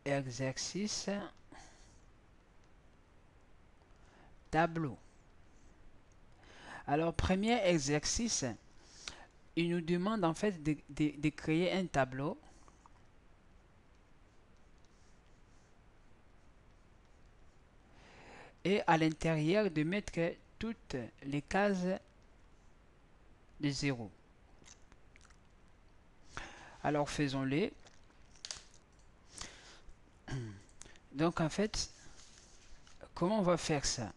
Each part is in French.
exercice tableau. Alors, premier exercice, il nous demande en fait de créer un tableau. Et à l'intérieur de mettre toutes les cases de 0. Alors faisons-les. Donc en fait, comment on va faire ça?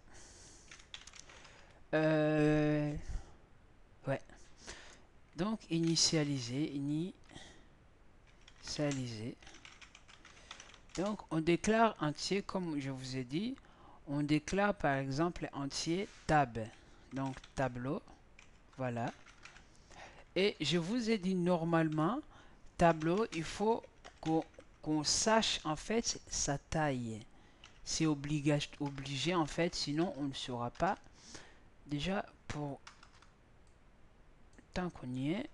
Ouais. Donc initialiser. Donc on déclare entier comme je vous ai dit. On déclare par exemple entier tab. Donc tableau. Voilà. Et je vous ai dit normalement, tableau, il faut qu'on sache en fait sa taille. C'est obligé en fait, sinon on ne saura pas. Déjà, pour tant qu'on y est,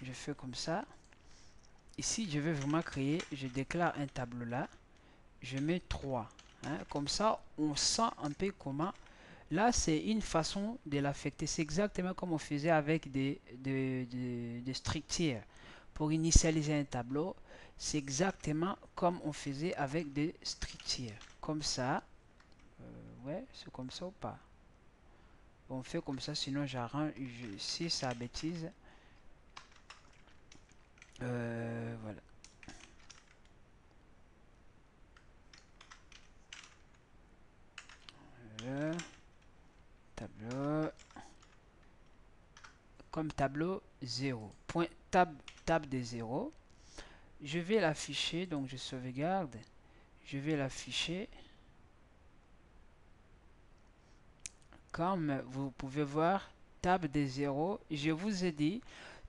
je fais comme ça. Ici, je vais vraiment créer, je déclare un tableau là. Je mets 3. Hein, comme ça, on sent un peu comment. Là, c'est une façon de l'affecter. C'est exactement comme on faisait avec des structures. Pour initialiser un tableau, c'est exactement comme on faisait avec des structures. Comme ça. Ouais, c'est comme ça ou pas? On fait comme ça, sinon j'arrange. Si ça bêtise. Voilà. Le tableau. Comme tableau 0. Point tab de 0. Je vais l'afficher, donc je sauvegarde. Je vais l'afficher. Comme vous pouvez voir, tab de 0, je vous ai dit,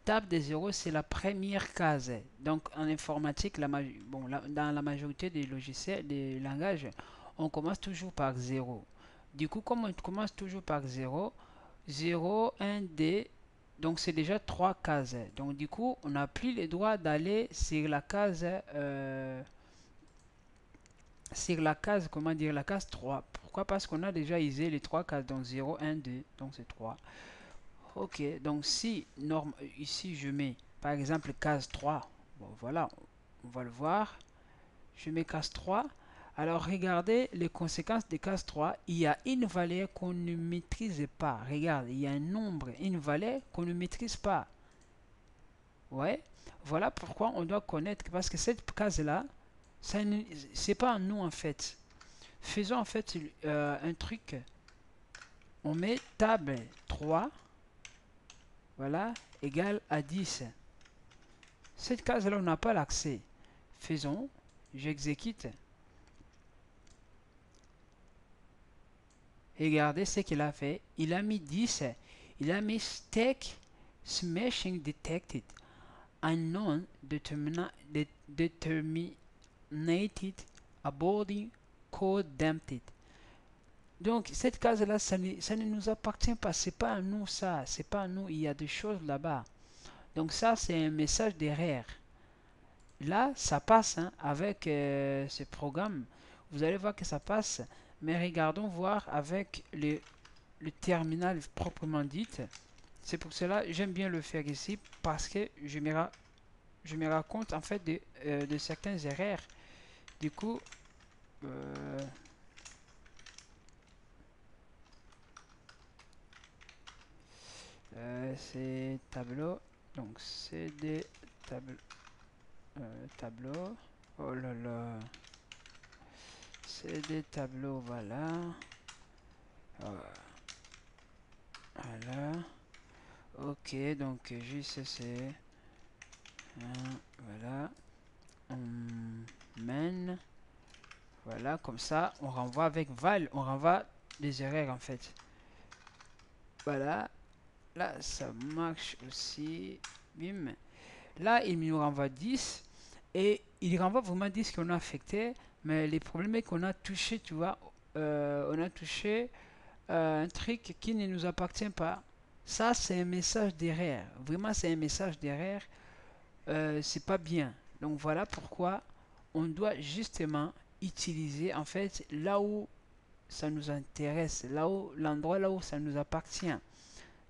tab de 0, c'est la première case. Donc en informatique, dans la majorité des logiciels, des langages, on commence toujours par 0. Du coup, comme on commence toujours par 0, 0, 1, D, donc c'est déjà 3 cases. Donc du coup, on n'a plus le droit d'aller sur la case comment dire, la case 3. Pourquoi? Parce qu'on a déjà usé les 3 cases, donc 0, 1, 2, donc c'est 3. Ok, donc si ici je mets par exemple case 3, bon voilà, on va le voir. Je mets case 3. Alors regardez les conséquences de case 3. Il y a une valeur qu'on ne maîtrise pas. Regarde, il y a un nombre, une valeur qu'on ne maîtrise pas. Ouais, voilà pourquoi on doit connaître, parce que cette case-là, c'est pas un nous en fait. Faisons en fait un truc. On met table 3, voilà, égale à 10. Cette case-là, on n'a pas l'accès. Faisons, j'exécute. Regardez ce qu'il a fait. Il a mis 10. Il a mis stack smashing detected. Unknown determinated aborting code dumped. Donc, cette case-là, ça ne nous appartient pas. C'est pas à nous, ça. C'est pas à nous. Il y a des choses là-bas. Donc, ça, c'est un message d'erreur. Là, ça passe hein, avec ce programme. Vous allez voir que ça passe. Mais regardons voir avec le terminal proprement dit. C'est pour cela que j'aime bien le faire ici. Parce que je me raconte en fait de certaines erreurs. Du coup, c'est tableau. Donc, c'est des tableaux. Oh là là. C'est des tableaux, voilà. Voilà. Ok, donc juste c'est... voilà. On mène. Voilà, comme ça, on renvoie avec val. On renvoie des erreurs en fait. Voilà. Là, ça marche aussi. Bim. Là, il nous renvoie 10. Et il renvoie vraiment 10 qu'on a affecté. Mais les problèmes est qu'on a touché, tu vois. On a touché un truc qui ne nous appartient pas. Ça, c'est un message d'erreur. Vraiment, c'est un message d'erreur. C'est pas bien. Donc voilà pourquoi on doit justement utiliser en fait là où ça nous intéresse, là où l'endroit là où ça nous appartient.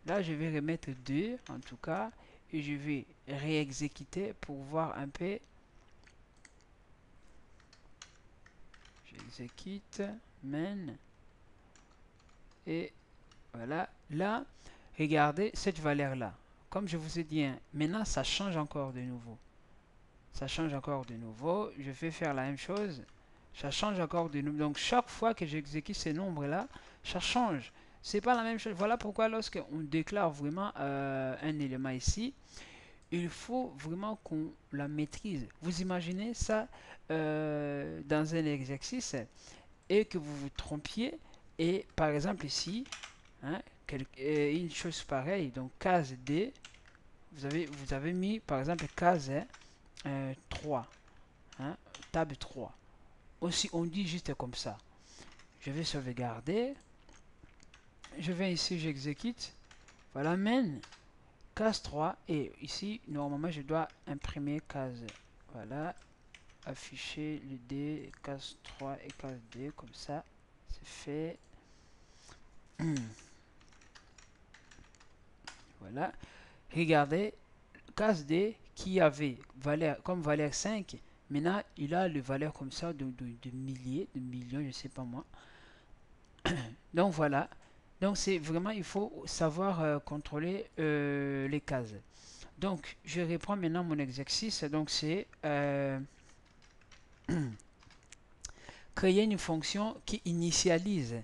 Là, je vais remettre 2 en tout cas et je vais réexécuter pour voir un peu. J'exécute, main et voilà. Là, regardez cette valeur là. Comme je vous ai dit, hein, maintenant ça change encore de nouveau. Ça change encore de nouveau. Je vais faire la même chose. Ça change encore de nouveau. Donc chaque fois que j'exécute ces nombres là, ça change. C'est pas la même chose. Voilà pourquoi lorsque on déclare vraiment un élément ici, il faut vraiment qu'on la maîtrise. Vous imaginez ça dans un exercice et que vous vous trompiez et par exemple ici, hein, une chose pareille, donc case D, vous avez mis par exemple case 3, hein, table 3. Aussi, on dit juste comme ça. Je vais sauvegarder. Je viens ici, j'exécute. Voilà, main, case 3. Et ici, normalement, je dois imprimer case. Voilà, afficher le D, case 3 et case D, comme ça. C'est fait. Voilà. Regardez, case D qui avait valeur, comme valeur 5, maintenant il a le valeur comme ça de milliers, de millions, je sais pas moi. Donc voilà. Donc c'est vraiment, il faut savoir contrôler les cases. Donc je reprends maintenant mon exercice. Donc c'est créer une fonction qui initialise.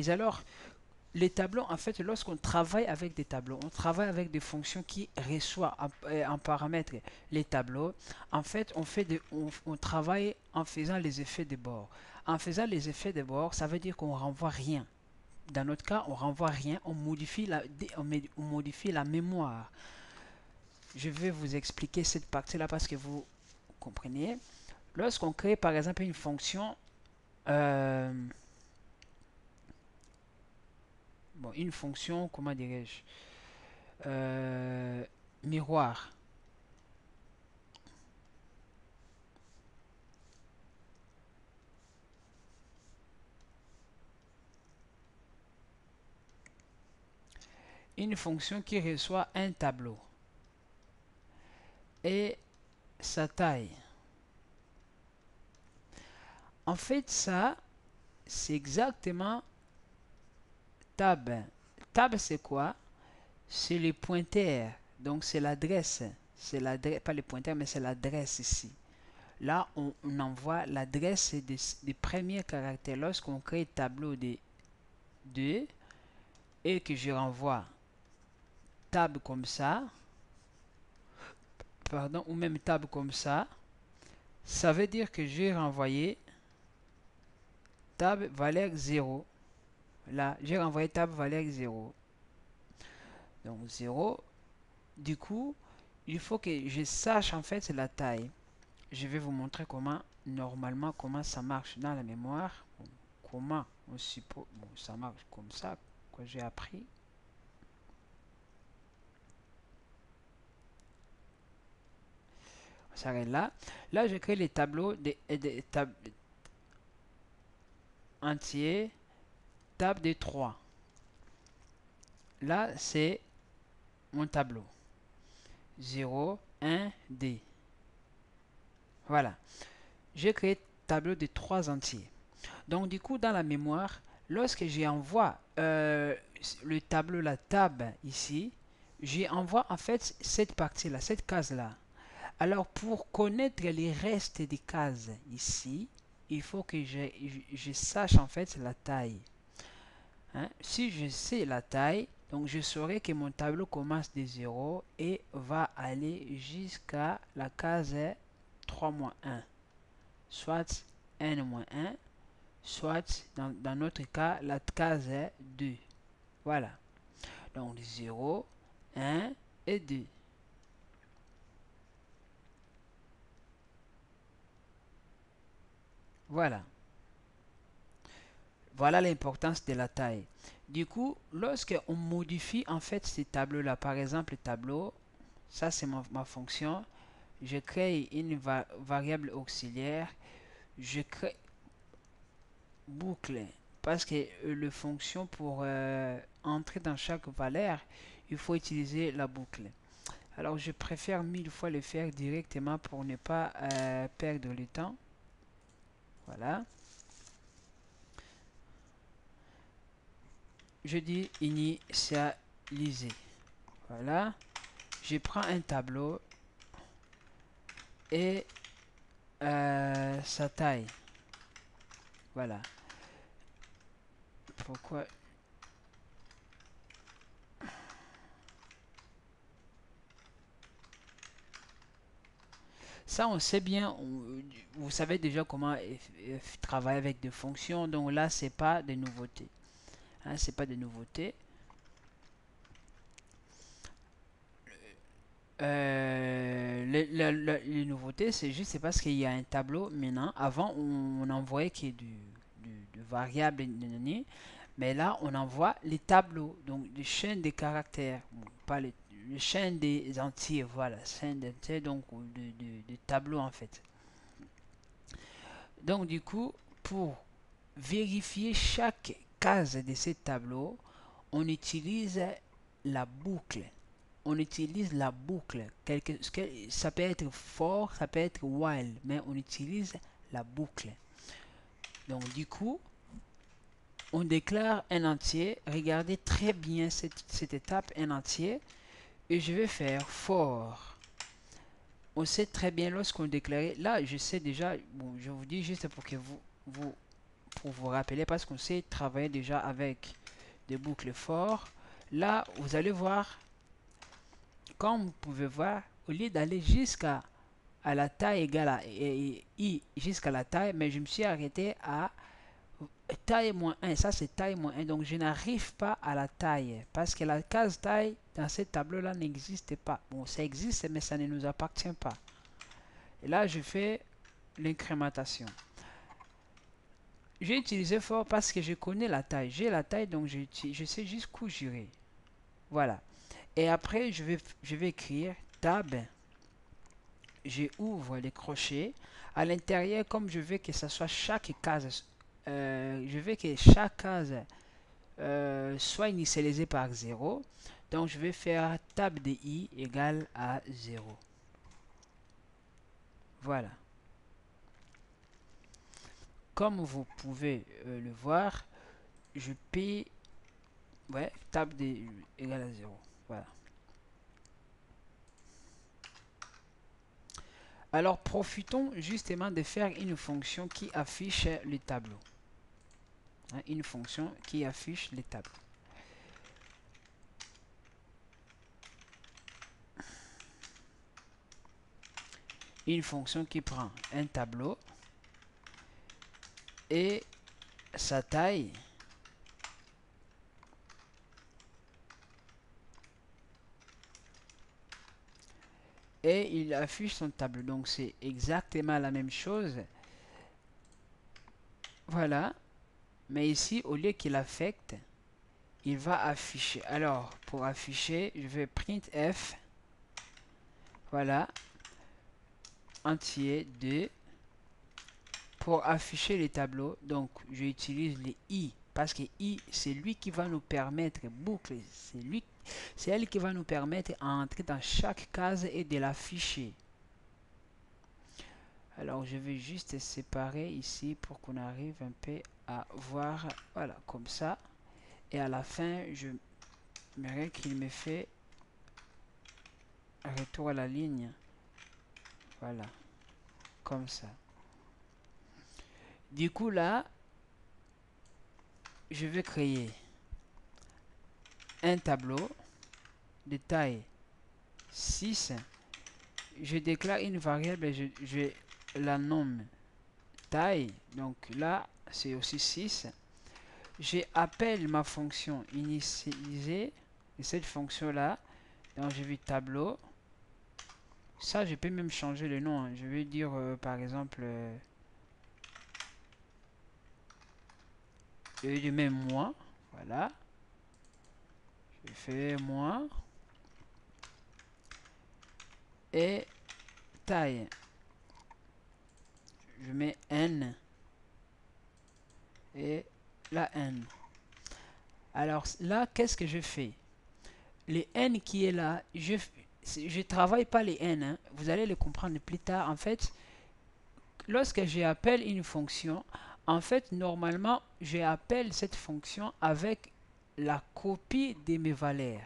Alors, les tableaux, en fait, lorsqu'on travaille avec des tableaux, on travaille avec des fonctions qui reçoivent en paramètre les tableaux. En fait, on travaille en faisant les effets de bord. En faisant les effets de bord, ça veut dire qu'on renvoie rien. Dans notre cas, on renvoie rien, on modifie la mémoire. Je vais vous expliquer cette partie-là parce que vous comprenez. Lorsqu'on crée par exemple une fonction, une fonction, comment dirais-je, miroir. Une fonction qui reçoit un tableau et sa taille. En fait, ça, c'est exactement tab. Tab, c'est quoi? C'est les pointeurs. Donc, c'est l'adresse. C'est l'adresse, pas les pointeurs, mais c'est l'adresse ici. Là, on envoie l'adresse des premiers caractères. Lorsqu'on crée tableau de 2 et que je renvoie tab comme ça, pardon, ou même tab comme ça veut dire que j'ai renvoyé tab valeur 0. Là, j'ai renvoyé tab valeur 0. Donc 0. Du coup, il faut que je sache en fait la taille. Je vais vous montrer normalement, comment ça marche dans la mémoire. Bon, comment on suppose, bon, ça marche comme ça, que j'ai appris. On s'arrête là. Là, je crée les tableaux des tables entiers, table de 3. Là, c'est mon tableau. 0, 1, D. Voilà. J'ai créé tableau de 3 entiers. Donc, du coup, dans la mémoire, lorsque j'envoie le tableau, la table ici, j'envoie en fait cette partie-là, cette case-là. Alors, pour connaître les restes des cases ici, il faut que je sache en fait la taille. Hein? Si je sais la taille, donc je saurai que mon tableau commence de 0 et va aller jusqu'à la case 3-1, soit n-1, soit dans notre cas la case 2. Voilà. Donc 0, 1 et 2. Voilà. Voilà l'importance de la taille. Du coup, lorsque on modifie en fait ces tableaux-là, par exemple, le tableau, ça c'est ma fonction, je crée une variable auxiliaire, je crée boucle, parce que le fonction pour entrer dans chaque valeur, il faut utiliser la boucle. Alors je préfère 1000 fois le faire directement pour ne pas perdre le temps. Voilà. Je dis initialiser. Voilà. Je prends un tableau et sa taille. Voilà. Pourquoi? Ça, on sait bien, vous savez déjà comment travailler avec des fonctions. Donc là, c'est pas de nouveautés. Hein, c'est pas de nouveautés. Les nouveautés, c'est juste parce qu'il y a un tableau maintenant. Avant, on envoyait qu'il y ait de variables, mais là, on envoie les tableaux, donc les chaînes des caractères, bon, pas les chaînes des entiers, voilà, chaînes d'entiers, donc de tableaux en fait. Donc du coup, pour vérifier chaque case de ces tableaux, on utilise la boucle. On utilise la boucle. Ça peut être for, ça peut être while, mais on utilise la boucle. Donc du coup, on déclare un entier. Regardez très bien cette étape, un entier. Et je vais faire for. On sait très bien lorsqu'on déclare. Là, je sais déjà. Bon, je vous dis juste pour que pour vous rappeler, parce qu'on sait travailler déjà avec des boucles for. Là, vous allez voir, comme vous pouvez voir, au lieu d'aller jusqu'à la taille égale à i jusqu'à la taille, mais je me suis arrêté à taille moins 1. Ça, c'est taille moins 1. Donc, je n'arrive pas à la taille parce que la case taille dans ce tableau-là n'existe pas. Bon, ça existe, mais ça ne nous appartient pas. Et là, je fais l'incrémentation. J'ai utilisé for parce que je connais la taille. J'ai la taille, donc je sais jusqu'où j'irai. Voilà. Et après, je vais écrire tab. J'ouvre les crochets. À l'intérieur, comme je veux que ça soit chaque case, je veux que chaque case soit initialisée par 0. Donc, je vais faire tab de i égale à 0. Voilà. Comme vous pouvez le voir, je peux... Ouais, tab de i égale à 0. Voilà. Alors, profitons justement de faire une fonction qui affiche le tableau. Hein, une fonction qui affiche les tableaux. Une fonction qui prend un tableau et sa taille et il affiche son tableau. Donc c'est exactement la même chose. Voilà. Mais ici, au lieu qu'il affecte, il va afficher. Alors, pour afficher, je vais printf. Voilà. Entier 2. Pour afficher les tableaux, donc j'utilise les i. Parce que i, c'est lui qui va nous permettre, boucle, c'est elle qui va nous permettre d'entrer dans chaque case et de l'afficher. Alors je vais juste séparer ici pour qu'on arrive un peu à voir, voilà, comme ça. Et à la fin, je verrai qu'il me fait retour à la ligne. Voilà, comme ça. Du coup là, je vais créer un tableau de taille 6. Je déclare une variable et je la nomme taille. Donc là, c'est aussi 6. J'appelle ma fonction initialiser. Et cette fonction-là, donc je vais tableau. Ça, je peux même changer le nom. Hein. Je vais dire, par exemple, je mets moins. Voilà. Je fais moins. Et taille, je mets n et la n. Alors là, qu'est-ce que je fais? Les n qui est là, je travaille pas les n, hein. Vous allez le comprendre plus tard. En fait, lorsque j'appelle une fonction, en fait, normalement, j'appelle cette fonction avec la copie de mes valeurs.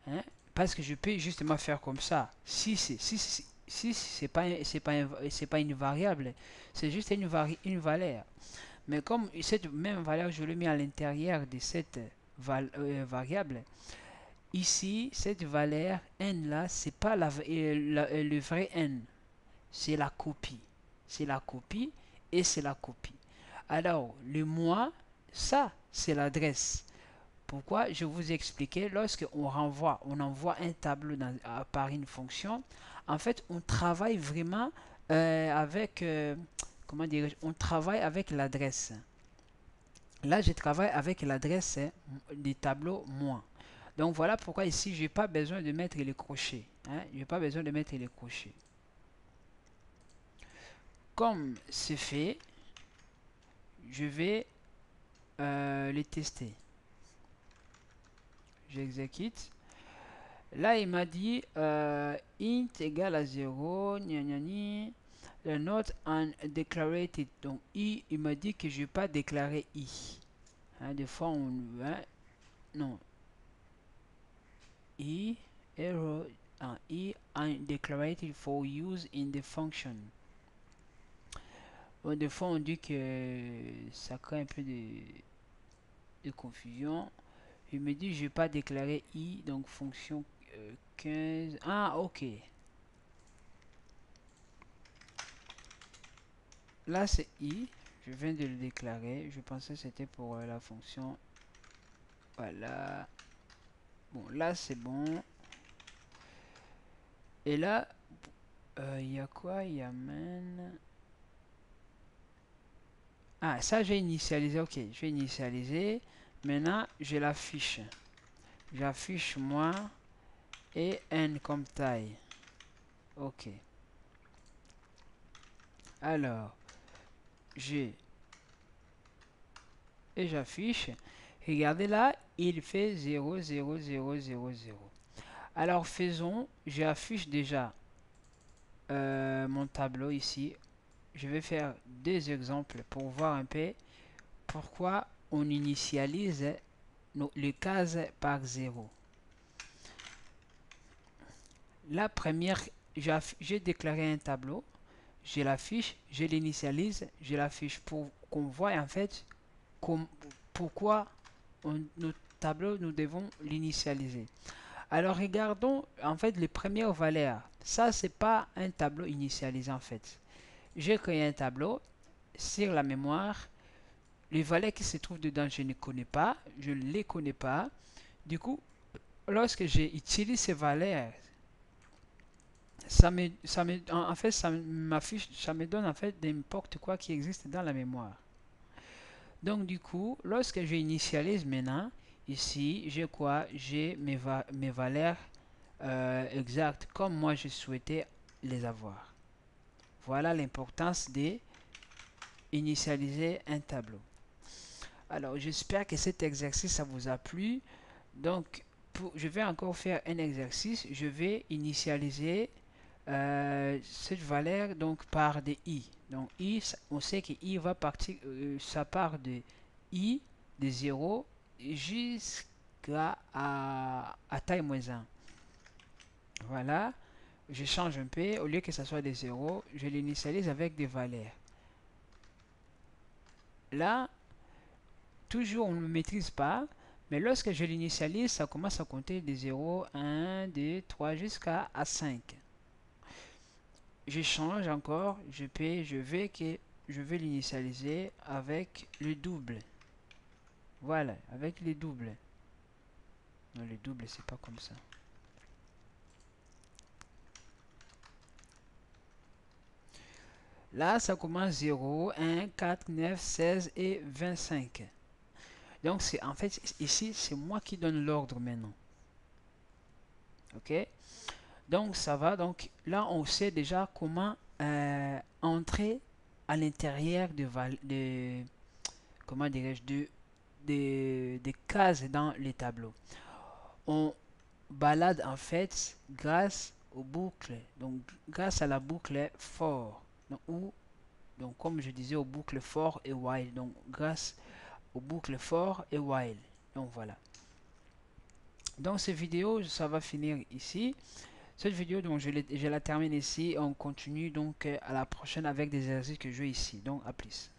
Hein? Parce que je peux justement faire comme ça. Si c'est pas une variable, c'est juste une valeur. Mais comme cette même valeur, je l'ai mis à l'intérieur de cette variable, ici, cette valeur n là, c'est pas le vrai n, c'est la copie. C'est la copie et c'est la copie. Alors, le mois, ça, c'est l'adresse. Pourquoi? Je vous ai expliqué, lorsqu'on on envoie un tableau par une fonction, en fait, on travaille vraiment avec, comment dire, on travaille avec l'adresse. Là, je travaille avec l'adresse des tableaux moi. Donc, voilà pourquoi ici, je n'ai pas besoin de mettre les crochets. Hein? Je n'ai pas besoin de mettre les crochets. Comme c'est fait, je vais les tester. J'exécute. Là, il m'a dit int égale à 0, not undeclarated. Donc, i, il m'a dit que je vais pas déclarer i. Hein, des fois, hein, non. I, error, i undeclarated for use in the function. Bon, des fois, on dit que ça crée un peu de confusion. Il me dit je vais pas déclarer i, donc fonction 15. Ah, ok. Là, c'est i. Je viens de le déclarer. Je pensais que c'était pour la fonction. Voilà. Bon, là, c'est bon. Et là, il y a quoi? Il y a main. Ah, ça, j'ai initialisé. Ok, je vais initialiser. Maintenant, je l'affiche. J'affiche moi et n comme taille. Ok. Alors, j'ai et j'affiche. Regardez là, il fait 0, 0, 0, 0, 0. Alors faisons, j'affiche déjà mon tableau ici. Je vais faire deux exemples pour voir un peu pourquoi on initialise les cases par 0. La première, j'ai déclaré un tableau, je l'affiche, je l'initialise, je l'affiche pour qu'on voit en fait pourquoi notre tableau, nous devons l'initialiser. Alors regardons en fait les premières valeurs. Ça, c'est pas un tableau initialisé en fait. J'ai créé un tableau sur la mémoire. Les valeurs qui se trouvent dedans, je ne connais pas. Je ne les connais pas. Du coup, lorsque j'utilise ces valeurs, en fait, ça m'affiche, ça me donne en fait n'importe quoi qui existe dans la mémoire. Donc du coup, lorsque je initialise maintenant, ici, j'ai quoi? J'ai mes valeurs exactes comme moi je souhaitais les avoir. Voilà l'importance de initialiser un tableau. Alors, j'espère que cet exercice ça vous a plu. Donc, je vais encore faire un exercice. Je vais initialiser cette valeur donc par des i. Donc i, on sait que i va partir, ça part de i de 0 jusqu'à taille moins 1. Voilà, je change un peu, au lieu que ça soit des 0, je l'initialise avec des valeurs. Là, toujours on ne maîtrise pas, mais lorsque je l'initialise, ça commence à compter de 0, 1, 2, 3 jusqu'à 5. Je change encore, je vais l'initialiser avec le double. Voilà, avec les doubles. Non, le double, c'est pas comme ça. Là, ça commence 0, 1, 4, 9, 16 et 25. Donc, c'est en fait, ici, c'est moi qui donne l'ordre maintenant. Ok? Donc ça va. Donc là, on sait déjà comment entrer à l'intérieur comment dirais-je, des cases dans les tableaux. On balade en fait grâce aux boucles. Donc grâce à la boucle for. Donc comme je disais, aux boucles for et while. Donc grâce aux boucles for et while. Donc voilà. Donc cette vidéo, ça va finir ici. Cette vidéo, donc je la termine ici. On continue donc à la prochaine avec des exercices que je vais ici. Donc à plus.